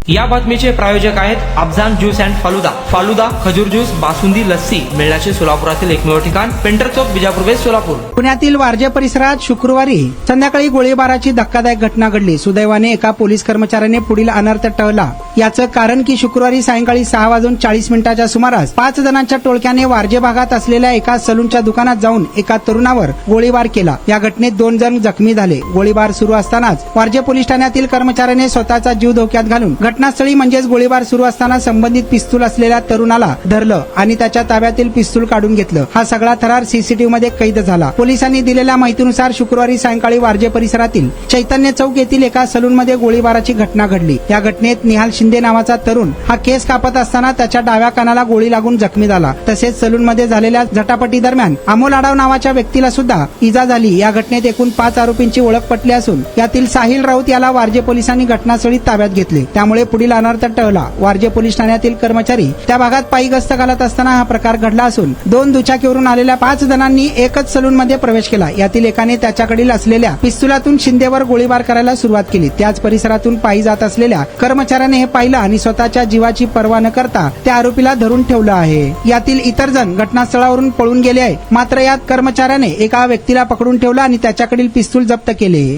या बातमीचे प्रायोजक आहेत अफजान ज्यूस अँड फालुदा। फालुदा, खजूर ज्यूस, बासुंदी, लस्सी मिळण्याचे सोलापुरातील एकमेव ठिकाण पेंटर चौक, बिजापूर वेस्ट, सोलापूर। पुण्यातील वारजे परिसरात शुक्रवारी संध्याकाळी गोळीबाराची धक्कादायक घटना घडली। सुदैवाने एका पोलीस कर्मचाऱ्याने पुढील अनर्थ टळला। याचं कारण की शुक्रवारी सायंकाळी 6:40 सुमारास 5 जणांच्या टोळक्याने वारजे भागात असलेल्या एका सलूनच्या दुकानात जाऊन एका तरुणावर गोळीबार केला। या घटनेत 2 जण जखमी झाले। गोळीबार सुरू असतानाच वारजे पोलीस ठाण्यातील कर्मचाऱ्याने स्वतःचा जीव धोक्यात घालून घटनास्थळी म्हणजेच गोळीबार सुरू असताना संबंधित पिस्तूल असलेल्या तरुणाला धरलं आणि त्याच्या ताब्यातील पिस्तूल काढून घेतलं। हा सगळा थरार सीसीटीव्ही मध्ये कैद झाला। पोलिसांनी दिलेल्या माहितीनुसार शुक्रवारी सायंकाळी वारजे परिसरातील चैतन्य चौक येथील एका सलूनमध्ये गोळीबाराची घटना घडली। या घटनेत निहाल शिंदे नावाचा तरुण हा केस कापत असताना त्याच्या डाव्या कानाला गोळी लागून जखमी झाला। तसेच सलूनमध्ये झालेल्या झटापटी दरम्यान अमोल आडाव नावाच्या व्यक्तीला सुद्धा इजा झाली। या घटनेत एकूण 5 आरोपींची ओळख पटली असून यातील साहिल राऊत याला वारजे पोलिसांनी घटनास्थळी ताब्यात घेतले। त्यामुळे पुढील अनर्थ टळला। वारजे पोलीस ठाण्यातील कर्मचारी त्या भागात पायी गस्त घालत असताना हा प्रकार घडला असून 2 दुचाकीवरून आलेल्या 5 जणांनी एकच सलूनमध्ये प्रवेश केला। यातील एकाने त्याच्याकडील असलेल्या पिस्तुलातून शिंदेवर गोळीबार करायला सुरुवात केली। त्याच परिसरातून पायी जात असलेल्या कर्मचाऱ्याने हे पाहिलं आणि स्वतःच्या जीवाची पर्वा न करता त्या आरोपीला धरून ठेवलं आहे। यातील इतर जण घटनास्थळावरून पळून गेले आहे। मात्र यात कर्मचाऱ्याने एका व्यक्तीला पकडून ठेवलं आणि त्याच्याकडील पिस्तूल जप्त केले।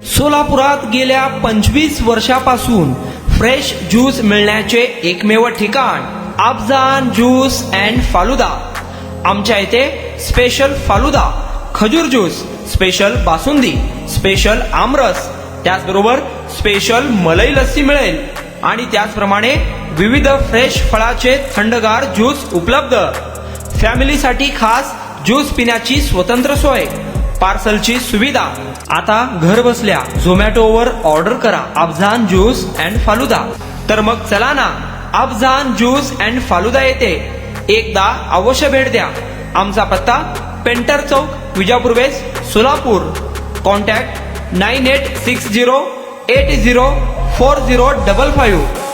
सोलापुरात गेल्या 25 वर्षापासून फ्रेश ज्यूस मिळण्याचे एकमेव ठिकाण अफजान ज्यूस अँड फालुदा। आमच्या इथे स्पेशल फालुदा, खजूर ज्यूस, स्पेशल बासुंदी, स्पेशल आमरस, त्याचबरोबर स्पेशल मलाई लस्सी मिळेल आणि त्याचप्रमाणे विविध फ्रेश फळाचे थंडगार ज्यूस उपलब्ध। फॅमिलीसाठी खास ज्यूस पिण्याची स्वतंत्र सोय, पार्सलची सुविधा। आता घर बसल्या झोमॅटोवर ऑर्डर करा अफजान ज्यूस अँड फालुदा। तर मग चला ना अफजान ज्यूस अँड फालुदा येथे एकदा अवश्य भेट द्या। आमचा पत्ता पेंटर चौक, बिजापूर वेस्ट, सोलापूर। कॉन्टॅक्ट 9860804055।